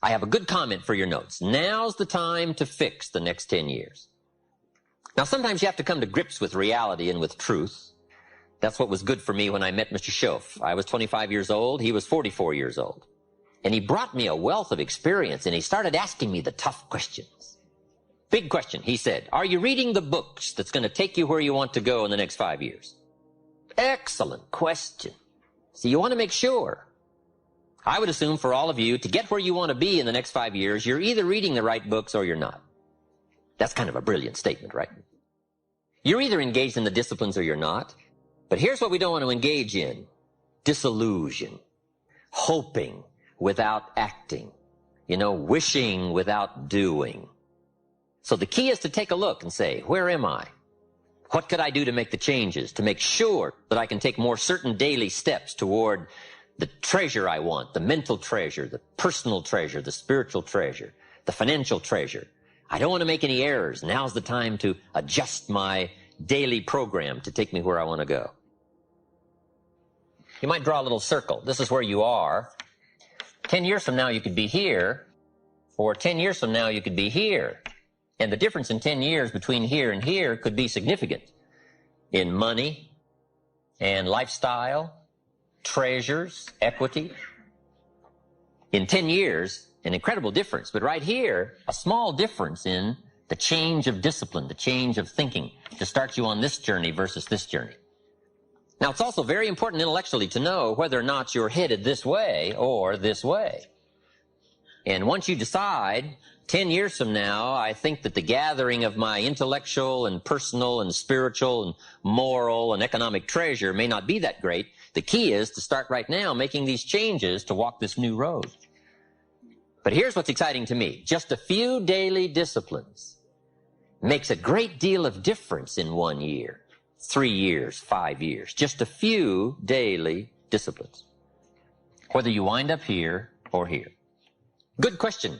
I have a good comment for your notes. Now's the time to fix the next 10 years. Now, sometimes you have to come to grips with reality and with truth. That's what was good for me when I met Mr. Schoaf. I was 25 years old. He was 44 years old. And he brought me a wealth of experience, and he started asking me the tough questions. Big question, he said, are you reading the books that's going to take you where you want to go in the next 5 years? Excellent question. So you want to make sure. I would assume for all of you, to get where you want to be in the next 5 years, you're either reading the right books or you're not. That's kind of a brilliant statement, right? You're either engaged in the disciplines or you're not. But here's what we don't want to engage in. Disillusion. Hoping without acting. Wishing without doing. So the key is to take a look and say, where am I? What could I do to make the changes, to make sure that I can take more certain daily steps toward the treasure I want, the mental treasure, the personal treasure, the spiritual treasure, the financial treasure. I don't want to make any errors. Now's the time to adjust my daily program to take me where I want to go. You might draw a little circle. This is where you are. 10 years from now, you could be here, or 10 years from now, you could be here. And the difference in 10 years between here and here could be significant in money and lifestyle, treasures, equity. In 10 years, an incredible difference, but right here, a small difference in the change of discipline, the change of thinking to start you on this journey versus this journey. Now, it's also very important intellectually to know whether or not you're headed this way or this way. And once you decide, 10 years from now, I think that the gathering of my intellectual and personal and spiritual and moral and economic treasure may not be that great. The key is to start right now making these changes to walk this new road. But here's what's exciting to me. Just a few daily disciplines makes a great deal of difference in 1 year, 3 years, 5 years. Just a few daily disciplines. Whether you wind up here or here. Good question.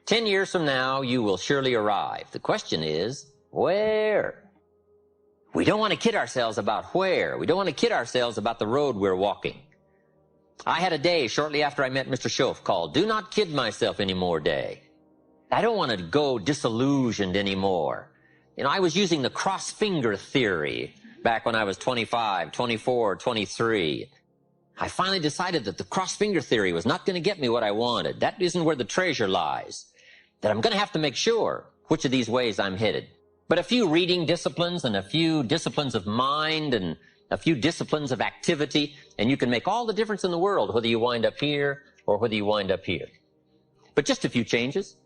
10 years from now, you will surely arrive. The question is, where? We don't want to kid ourselves about where. We don't want to kid ourselves about the road we're walking. I had a day shortly after I met Mr. Schoaf called Do Not Kid Myself Anymore Day. I don't want to go disillusioned anymore. I was using the cross-finger theory back when I was 25, 24, 23. I finally decided that the cross-finger theory was not going to get me what I wanted. That isn't where the treasure lies. That I'm going to have to make sure which of these ways I'm headed. But a few reading disciplines and a few disciplines of mind and a few disciplines of activity, and you can make all the difference in the world whether you wind up here or whether you wind up here. But just a few changes.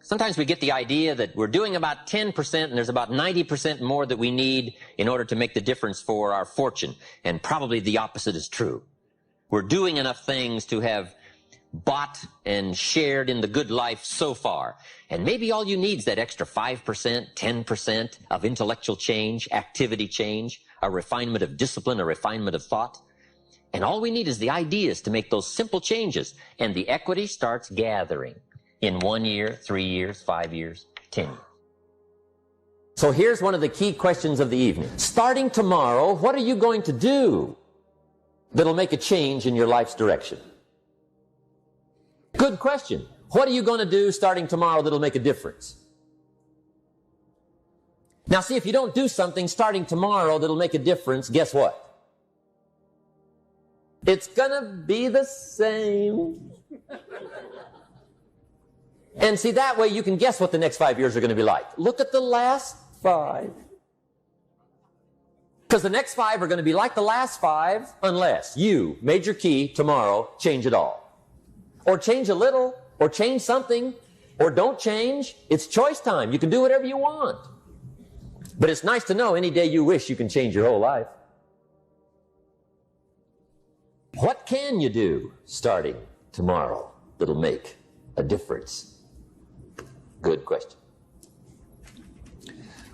Sometimes we get the idea that we're doing about 10% and there's about 90% more that we need in order to make the difference for our fortune. And probably the opposite is true. We're doing enough things to have bought and shared in the good life so far. And maybe all you need is that extra 5%, 10% of intellectual change, activity change, a refinement of discipline, a refinement of thought. And all we need is the ideas to make those simple changes. And the equity starts gathering in 1 year, 3 years, 5 years, 10 years. So here's one of the key questions of the evening. Starting tomorrow, what are you going to do that'll make a change in your life's direction? Good question. What are you going to do starting tomorrow that'll make a difference? Now see, if you don't do something starting tomorrow that'll make a difference, guess what? It's going to be the same. And see, that way you can guess what the next 5 years are going to be like. Look at the last 5. Because the next 5 are going to be like the last 5 unless you, major key, tomorrow, change it all. Or change a little, or change something, or don't change. It's choice time. You can do whatever you want. But it's nice to know any day you wish you can change your whole life. What can you do starting tomorrow that'll make a difference? Good question.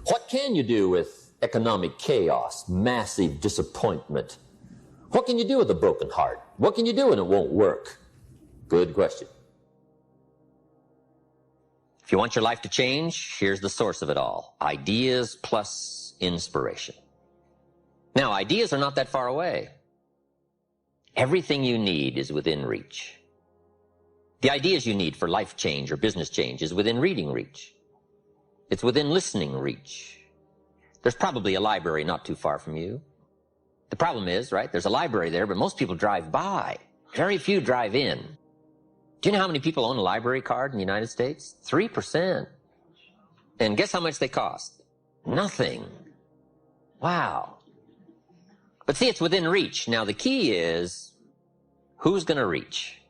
What can you do with economic chaos, massive disappointment? What can you do with a broken heart? What can you do when it won't work? Good question. If you want your life to change, here's the source of it all. Ideas plus inspiration. Now, ideas are not that far away. Everything you need is within reach. The ideas you need for life change or business change is within reading reach. It's within listening reach. There's probably a library not too far from you. The problem is, right, there's a library there, but most people drive by. Very few drive in. Do you know how many people own a library card in the United States? 3%. And guess how much they cost? Nothing. Wow. But see, it's within reach. Now, the key is, who's going to reach?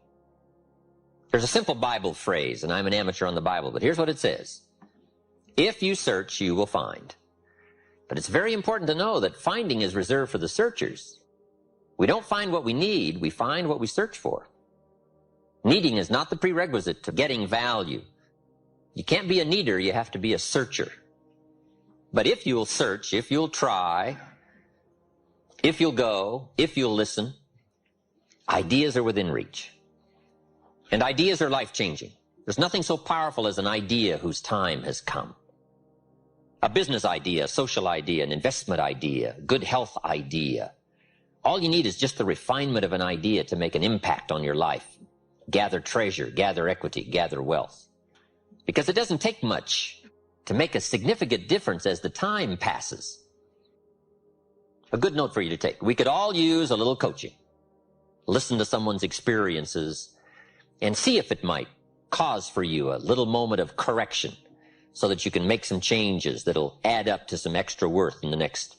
There's a simple Bible phrase, and I'm an amateur on the Bible, but here's what it says. If you search, you will find. But it's very important to know that finding is reserved for the searchers. We don't find what we need, we find what we search for. Needing is not the prerequisite to getting value. You can't be a needer, you have to be a searcher. But if you'll search, if you'll try, if you'll go, if you'll listen, ideas are within reach. And ideas are life-changing. There's nothing so powerful as an idea whose time has come. A business idea, a social idea, an investment idea, good health idea. All you need is just the refinement of an idea to make an impact on your life. Gather treasure, gather equity, gather wealth. Because it doesn't take much to make a significant difference as the time passes. A good note for you to take. We could all use a little coaching. Listen to someone's experiences and see if it might cause for you a little moment of correction so that you can make some changes that'll add up to some extra worth in the next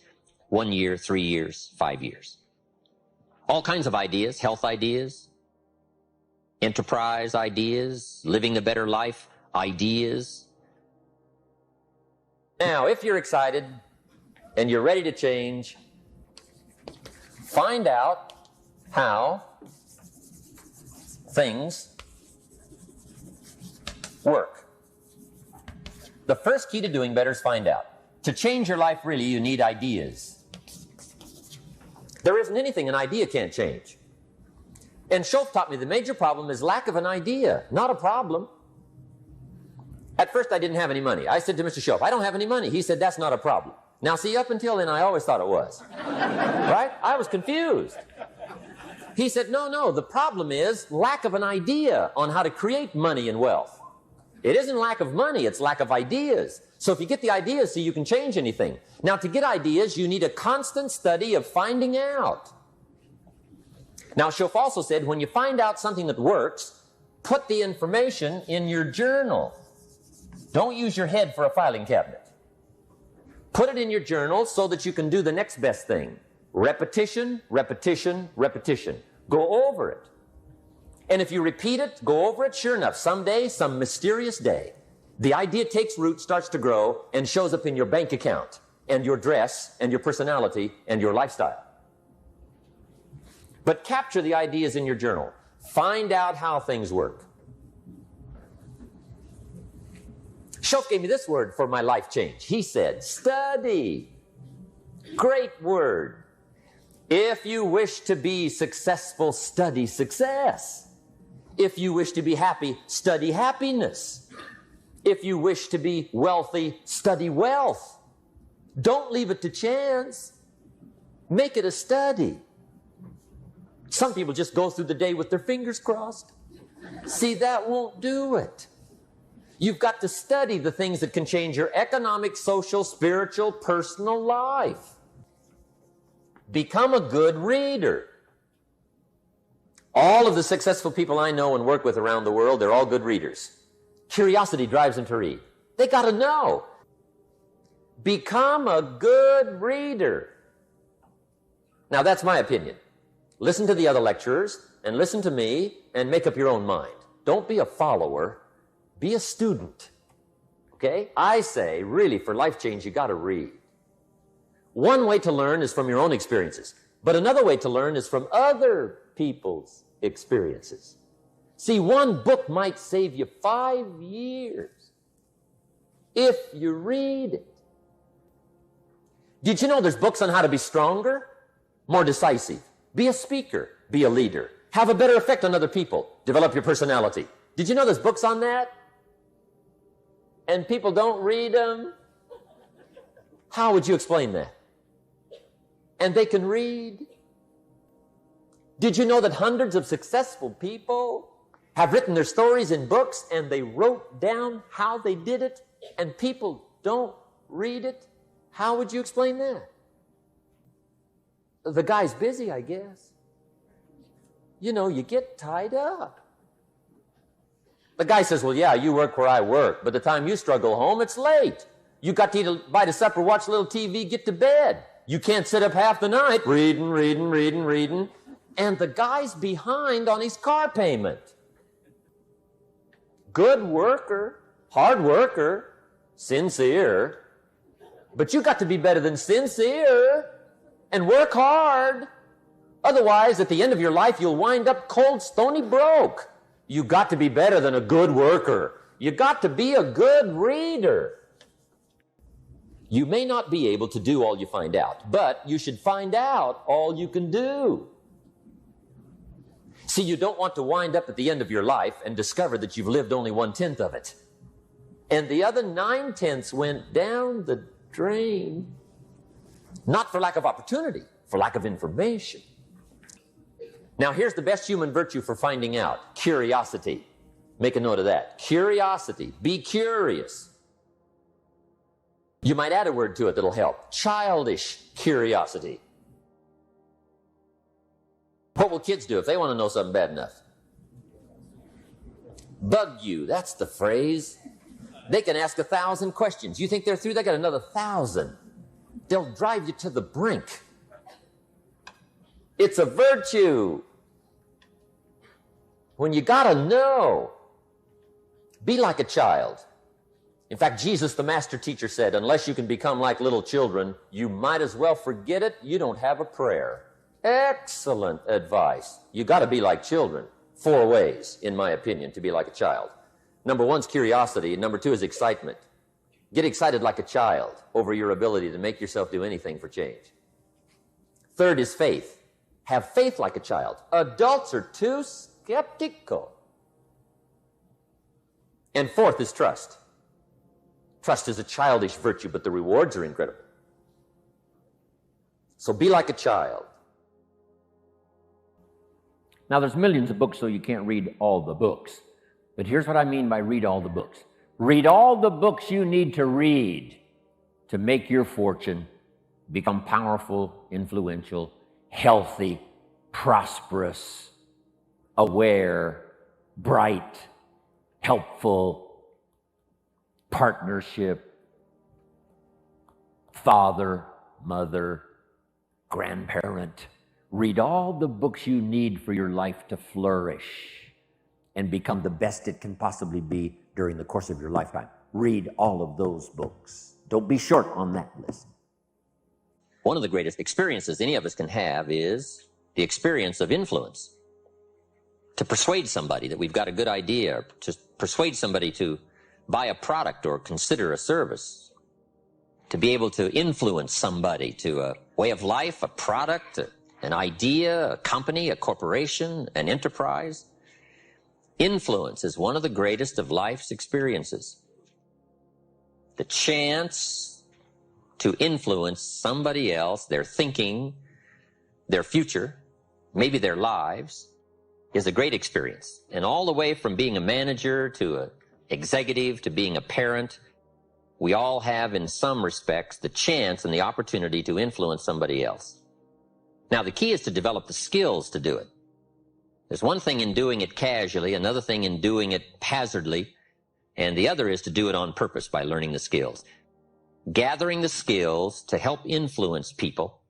1 year, 3 years, 5 years. All kinds of ideas, health ideas, enterprise ideas, living a better life ideas. Now, if you're excited and you're ready to change, find out how things work. The first key to doing better is find out. To change your life, really, you need ideas. There isn't anything an idea can't change. And Schoaf taught me the major problem is lack of an idea, not a problem. At first, I didn't have any money. I said to Mr. Schoaf, I don't have any money. He said, that's not a problem. Now, see, up until then, I always thought it was. Right? I was confused. He said, no, the problem is lack of an idea on how to create money and wealth. It isn't lack of money, it's lack of ideas. So if you get the ideas, see, you can change anything. Now, to get ideas, you need a constant study of finding out. Now, Schoaf also said, when you find out something that works, put the information in your journal. Don't use your head for a filing cabinet. Put it in your journal so that you can do the next best thing. Repetition, repetition, repetition. Go over it. And if you repeat it, go over it, sure enough, someday, some mysterious day, the idea takes root, starts to grow, and shows up in your bank account, and your dress, and your personality, and your lifestyle. But capture the ideas in your journal. Find out how things work. Schoaf gave me this word for my life change. He said, study. Great word. If you wish to be successful, study success. If you wish to be happy, study happiness. If you wish to be wealthy, study wealth. Don't leave it to chance. Make it a study. Some people just go through the day with their fingers crossed. See, that won't do it. You've got to study the things that can change your economic, social, spiritual, personal life. Become a good reader. All of the successful people I know and work with around the world, they're all good readers. Curiosity drives them to read. They got to know. Become a good reader. Now, that's my opinion. Listen to the other lecturers and listen to me and make up your own mind. Don't be a follower. Be a student. Okay? I say, really, for life change, you got to read. One way to learn is from your own experiences, but another way to learn is from other people's experiences. See, one book might save you 5 years if you read it. Did you know there's books on how to be stronger, more decisive, be a speaker, be a leader, have a better effect on other people, develop your personality? Did you know there's books on that? And people don't read them? How would you explain that? And they can read. Did you know that hundreds of successful people have written their stories in books, and they wrote down how they did it, and people don't read it? How would you explain that? The guy's busy, I guess. You know, you get tied up. The guy says, well, yeah, you work where I work. By the time you struggle home, it's late. You got to eat a bite of supper, watch a little TV, get to bed. You can't sit up half the night reading. And the guy's behind on his car payment. Good worker, hard worker, sincere. But you got to be better than sincere and work hard. Otherwise, at the end of your life, you'll wind up cold, stony broke. You got to be better than a good worker. You got to be a good reader. You may not be able to do all you find out, but you should find out all you can do. See, you don't want to wind up at the end of your life and discover that you've lived only 1/10 of it. And the other 9/10 went down the drain. Not for lack of opportunity, for lack of information. Now, here's the best human virtue for finding out. Curiosity. Make a note of that. Curiosity. Be curious. You might add a word to it that'll help. Childish curiosity. What will kids do if they want to know something bad enough? Bug you. That's the phrase. They can ask 1,000 questions. You think they're through? They got another 1,000. They'll drive you to the brink. It's a virtue. When you gotta know, be like a child. In fact, Jesus, the master teacher, said, unless you can become like little children, you might as well forget it. You don't have a prayer. Excellent advice. You gotta be like children. 4 ways, in my opinion, to be like a child. Number 1 is curiosity, and number 2 is excitement. Get excited like a child over your ability to make yourself do anything for change. 3rd is faith. Have faith like a child. Adults are too skeptical. And 4th is trust. Trust is a childish virtue, but the rewards are incredible. So be like a child. Now, there's millions of books, so you can't read all the books. But here's what I mean by read all the books. Read all the books you need to read to make your fortune, become powerful, influential, healthy, prosperous, aware, bright, helpful, partnership, father, mother, grandparent. Read all the books you need for your life to flourish and become the best it can possibly be during the course of your lifetime. Read all of those books. Don't be short on that list. One of the greatest experiences any of us can have is the experience of influence. To persuade somebody that we've got a good idea, to persuade somebody to buy a product or consider a service, to be able to influence somebody to a way of life, a product, an idea, a company, a corporation, an enterprise. Influence is one of the greatest of life's experiences. The chance to influence somebody else, their thinking, their future, maybe their lives, is a great experience. And all the way from being a manager to an executive to being a parent, we all have in some respects the chance and the opportunity to influence somebody else. Now, the key is to develop the skills to do it. There's one thing in doing it casually, another thing in doing it hazardly, and the other is to do it on purpose by learning the skills. Gathering the skills to help influence people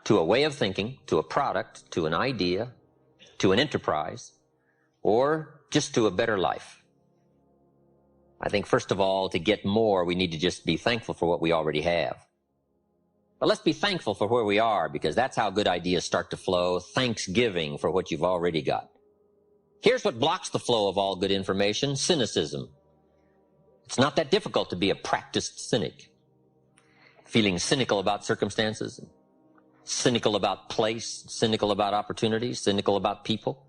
to a way of thinking, to a product, to an idea, to an enterprise, or just to a better life. I think, first of all, to get more, we need to just be thankful for what we already have. But let's be thankful for where we are, because that's how good ideas start to flow. Thanksgiving for what you've already got. Here's what blocks the flow of all good information: cynicism. It's not that difficult to be a practiced cynic. Feeling cynical about circumstances, cynical about place, cynical about opportunities, cynical about people.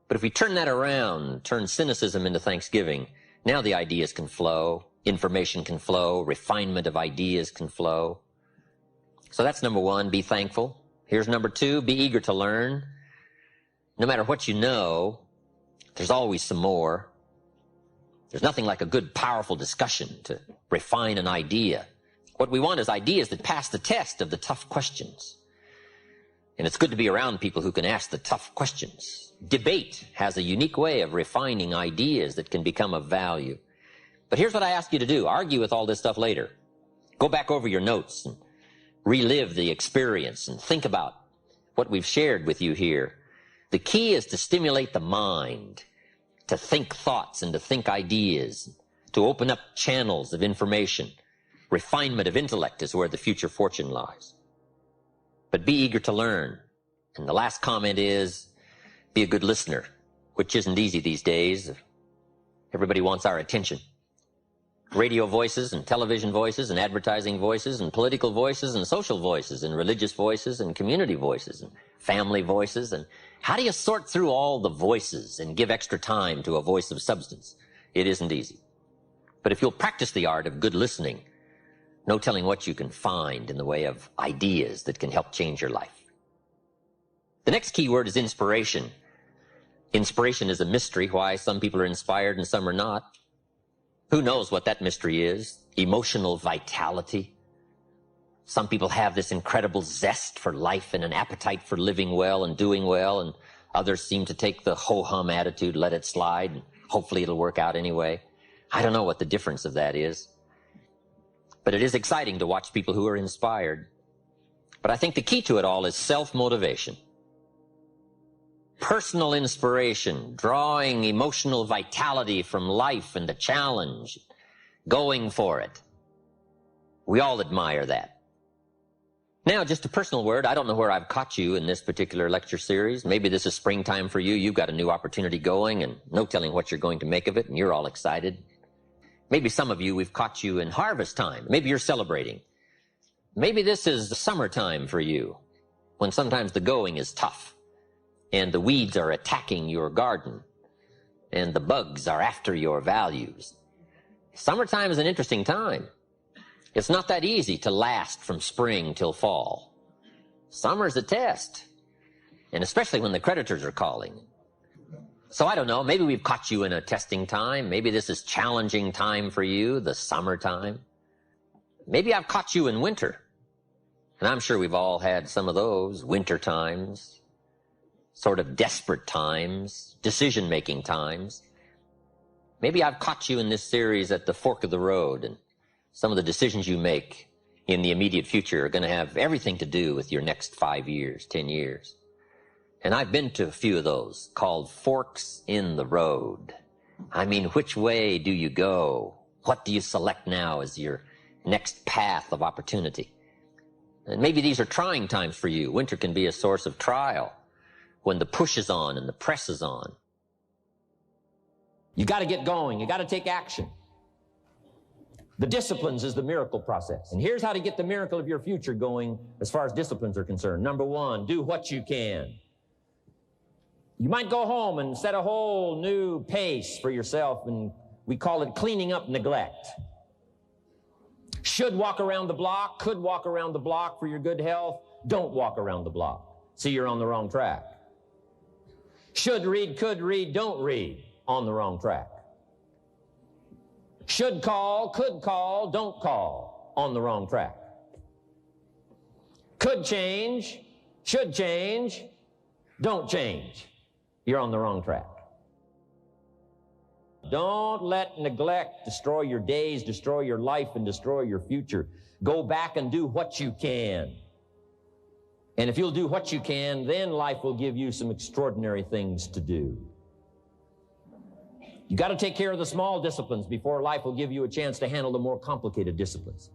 But if we turn that around, turn cynicism into thanksgiving, now the ideas can flow, information can flow, refinement of ideas can flow. So that's number 1, be thankful. Here's number 2, be eager to learn. No matter what you know, There's always some more. There's nothing like a good, powerful discussion to refine an idea. What we want is ideas that pass the test of the tough questions. And it's good to be around people who can ask the tough questions. Debate has a unique way of refining ideas that can become of value. But here's what I ask you to do. Argue with all this stuff later. Go back over your notes and relive the experience and think about what we've shared with you here. The key is to stimulate the mind, to think thoughts and to think ideas, to open up channels of information. Refinement of intellect is where the future fortune lies. But be eager to learn. And the last comment is, be a good listener, which isn't easy these days. Everybody wants our attention. Radio voices and television voices and advertising voices and political voices and social voices and religious voices and community voices and family voices. And how do you sort through all the voices and give extra time to a voice of substance? It isn't easy. But if you'll practice the art of good listening, no telling what you can find in the way of ideas that can help change your life. The next key word is inspiration. Inspiration is a mystery, why some people are inspired and some are not. Who knows what that mystery is? Emotional vitality. Some people have this incredible zest for life and an appetite for living well and doing well, and others seem to take the ho-hum attitude, let it slide, and hopefully it'll work out anyway. I don't know what the difference of that is. But it is exciting to watch people who are inspired. But I think the key to it all is self-motivation. Personal inspiration, drawing emotional vitality from life and the challenge, going for it. We all admire that. Now, just a personal word. I don't know where I've caught you in this particular lecture series. Maybe this is springtime for you. You've got a new opportunity going and no telling what you're going to make of it, and you're all excited. Maybe some of you, we've caught you in harvest time. Maybe you're celebrating. Maybe this is the summertime for you, when sometimes the going is tough, and the weeds are attacking your garden, and the bugs are after your values. Summertime is an interesting time. It's not that easy to last from spring till fall. Summer's a test, and especially when the creditors are calling. So I don't know, maybe we've caught you in a testing time. Maybe this is challenging time for you, the summertime. Maybe I've caught you in winter. And I'm sure we've all had some of those winter times, sort of desperate times, decision-making times. Maybe I've caught you in this series at the fork of the road, and some of the decisions you make in the immediate future are going to have everything to do with your next 5 years, 10 years. And I've been to a few of those called forks in the road. I mean, which way do you go? What do you select now as your next path of opportunity? And maybe these are trying times for you. Winter can be a source of trial when the push is on and the press is on. You got to get going. You got to take action. The disciplines is the miracle process. And here's how to get the miracle of your future going as far as disciplines are concerned. Number one, do what you can. You might go home and set a whole new pace for yourself, and we call it cleaning up neglect. Should walk around the block, could walk around the block for your good health. Don't walk around the block. See, you're on the wrong track. Should read, could read, don't read. On the wrong track. Should call, could call, don't call. On the wrong track. Could change, should change, don't change. You're on the wrong track. Don't let neglect destroy your days, destroy your life, and destroy your future. Go back and do what you can. And if you'll do what you can, then life will give you some extraordinary things to do. You got to take care of the small disciplines before life will give you a chance to handle the more complicated disciplines.